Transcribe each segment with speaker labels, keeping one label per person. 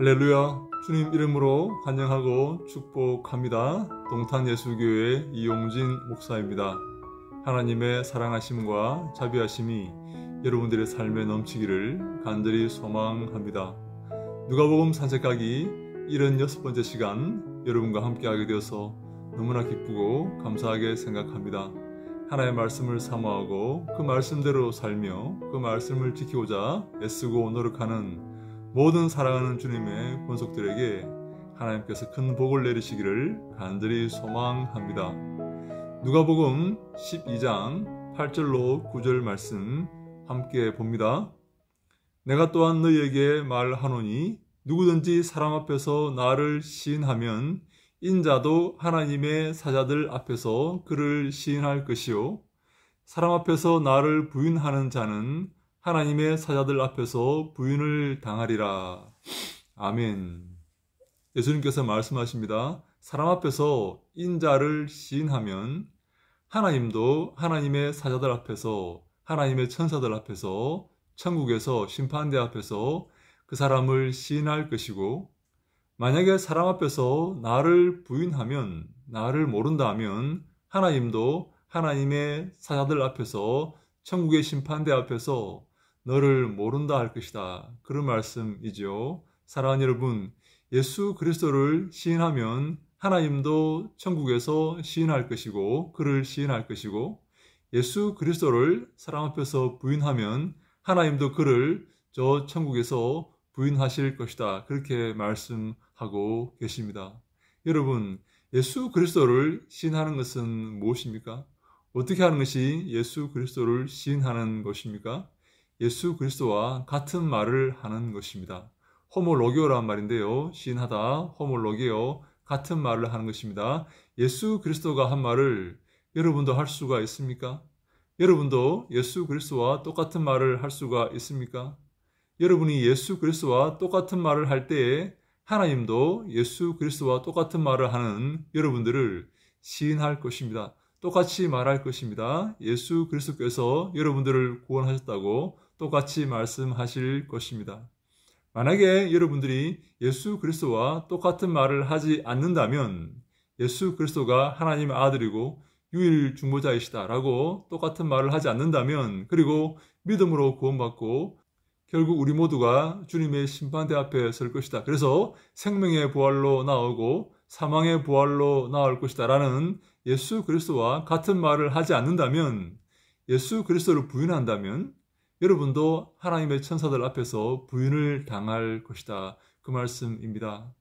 Speaker 1: 할렐루야, 주님 이름으로 환영하고 축복합니다. 동탄예수교회 이용진 목사입니다. 하나님의 사랑하심과 자비하심이 여러분들의 삶에 넘치기를 간절히 소망합니다. 누가복음 산책하기 76번째 시간 여러분과 함께하게 되어서 너무나 기쁘고 감사하게 생각합니다. 하나의 말씀을 사모하고 그 말씀대로 살며 그 말씀을 지키고자 애쓰고 노력하는 모든 사랑하는 주님의 권속들에게 하나님께서 큰 복을 내리시기를 간절히 소망합니다. 누가복음 12장 8절로 9절 말씀 함께 봅니다. 내가 또한 너희에게 말하노니 누구든지 사람 앞에서 나를 시인하면 인자도 하나님의 사자들 앞에서 그를 시인할 것이요 사람 앞에서 나를 부인하는 자는 하나님의 사자들 앞에서 부인을 당하리라. 아멘. 예수님께서 말씀하십니다. 사람 앞에서 인자를 시인하면 하나님도 하나님의 사자들 앞에서, 하나님의 천사들 앞에서, 천국에서 심판대 앞에서 그 사람을 시인할 것이고, 만약에 사람 앞에서 나를 부인하면, 나를 모른다 하면 하나님도 하나님의 사자들 앞에서, 천국의 심판대 앞에서 너를 모른다 할 것이다. 그런 말씀이죠. 사랑하는 여러분, 예수 그리스도를 시인하면 하나님도 천국에서 시인할 것이고 그를 시인할 것이고, 예수 그리스도를 사람 앞에서 부인하면 하나님도 그를 저 천국에서 부인하실 것이다. 그렇게 말씀하고 계십니다. 여러분, 예수 그리스도를 시인하는 것은 무엇입니까? 어떻게 하는 것이 예수 그리스도를 시인하는 것입니까? 예수 그리스도와 같은 말을 하는 것입니다. 호몰로게오란 말인데요. 시인하다, 호몰로게오, 같은 말을 하는 것입니다. 예수 그리스도가 한 말을 여러분도 할 수가 있습니까? 여러분도 예수 그리스도와 똑같은 말을 할 수가 있습니까? 여러분이 예수 그리스도와 똑같은 말을 할 때에 하나님도 예수 그리스도와 똑같은 말을 하는 여러분들을 시인할 것입니다. 똑같이 말할 것입니다. 예수 그리스도께서 여러분들을 구원하셨다고 똑같이 말씀하실 것입니다. 만약에 여러분들이 예수 그리스도와 똑같은 말을 하지 않는다면 예수 그리스도가 하나님의 아들이고 유일 중보자이시다라고 똑같은 말을 하지 않는다면, 그리고 믿음으로 구원받고 결국 우리 모두가 주님의 심판대 앞에 설 것이다. 그래서 생명의 부활로 나오고 사망의 부활로 나올 것이다 라는 예수 그리스도와 같은 말을 하지 않는다면, 예수 그리스도를 부인한다면 여러분도 하나님의 천사들 앞에서 부인을 당할 것이다. 그 말씀입니다.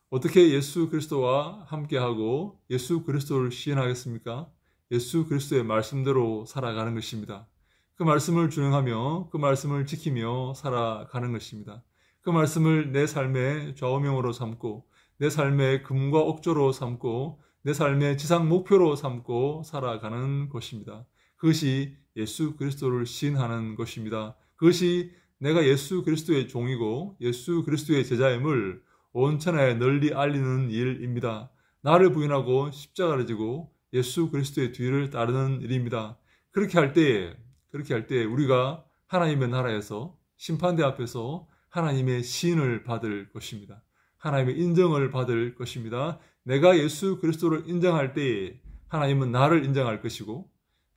Speaker 1: 어떻게 예수 그리스도와 함께하고 예수 그리스도를 시인하겠습니까? 예수 그리스도의 말씀대로 살아가는 것입니다. 그 말씀을 준행하며 그 말씀을 지키며 살아가는 것입니다. 그 말씀을 내 삶의 좌우명으로 삼고 내 삶의 금과 옥조로 삼고 내 삶의 지상 목표로 삼고 살아가는 것입니다. 그것이 예수 그리스도를 시인하는 것입니다. 그것이 내가 예수 그리스도의 종이고 예수 그리스도의 제자임을 온 천하에 널리 알리는 일입니다. 나를 부인하고 십자가를 지고 예수 그리스도의 뒤를 따르는 일입니다. 그렇게 할 때에 우리가 하나님의 나라에서 심판대 앞에서 하나님의 시인을 받을 것입니다. 하나님의 인정을 받을 것입니다. 내가 예수 그리스도를 인정할 때에 하나님은 나를 인정할 것이고,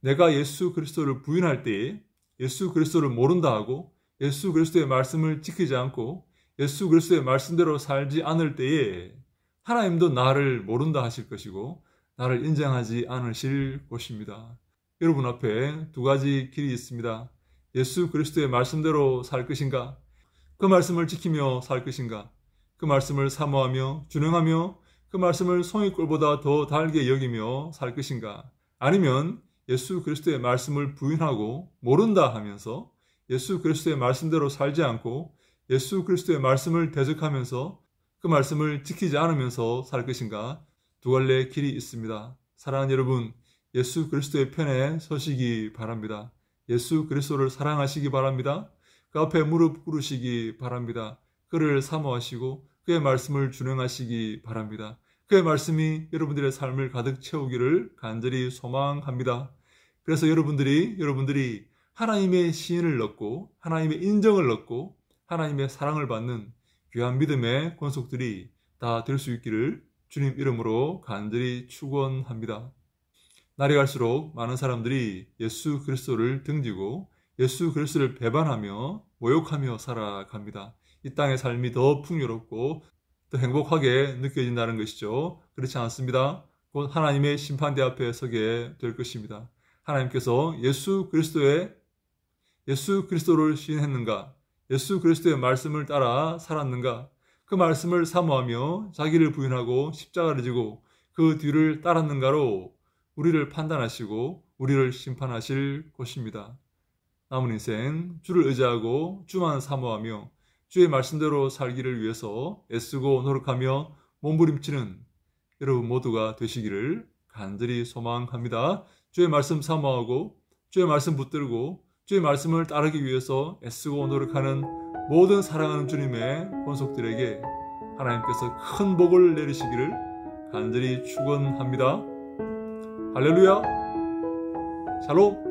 Speaker 1: 내가 예수 그리스도를 부인할 때에 예수 그리스도를 모른다 하고 예수 그리스도의 말씀을 지키지 않고 예수 그리스도의 말씀대로 살지 않을 때에 하나님도 나를 모른다 하실 것이고 나를 인정하지 않으실 것입니다. 여러분 앞에 두 가지 길이 있습니다. 예수 그리스도의 말씀대로 살 것인가? 그 말씀을 지키며 살 것인가? 그 말씀을 사모하며 준행하며 그 말씀을 송이꼴보다 더 달게 여기며 살 것인가? 아니면 예수 그리스도의 말씀을 부인하고 모른다 하면서 예수 그리스도의 말씀대로 살지 않고 예수 그리스도의 말씀을 대적하면서 그 말씀을 지키지 않으면서 살 것인가? 두 갈래의 길이 있습니다. 사랑하는 여러분, 예수 그리스도의 편에 서시기 바랍니다. 예수 그리스도를 사랑하시기 바랍니다. 그 앞에 무릎 꿇으시기 바랍니다. 그를 사모하시고 그의 말씀을 준행하시기 바랍니다. 그의 말씀이 여러분들의 삶을 가득 채우기를 간절히 소망합니다. 그래서 여러분들이 하나님의 시인을 얻고 하나님의 인정을 얻고 하나님의 사랑을 받는 귀한 믿음의 권속들이 다 될 수 있기를 주님 이름으로 간절히 축원합니다. 날이 갈수록 많은 사람들이 예수 그리스도를 등지고 예수 그리스도를 배반하며 모욕하며 살아갑니다. 이 땅의 삶이 더 풍요롭고 더 행복하게 느껴진다는 것이죠. 그렇지 않습니다. 곧 하나님의 심판대 앞에 서게 될 것입니다. 하나님께서 예수 그리스도를 시인했는가? 예수 그리스도의 말씀을 따라 살았는가? 그 말씀을 사모하며 자기를 부인하고 십자가를 지고 그 뒤를 따랐는가로 우리를 판단하시고 우리를 심판하실 것입니다. 남은 인생 주를 의지하고 주만 사모하며 주의 말씀대로 살기를 위해서 애쓰고 노력하며 몸부림치는 여러분 모두가 되시기를 간절히 소망합니다. 주의 말씀 사모하고 주의 말씀 붙들고 주의 말씀을 따르기 위해서 애쓰고 노력하는 모든 사랑하는 주님의 권속들에게 하나님께서 큰 복을 내리시기를 간절히 축원합니다. 할렐루야! 샬롬!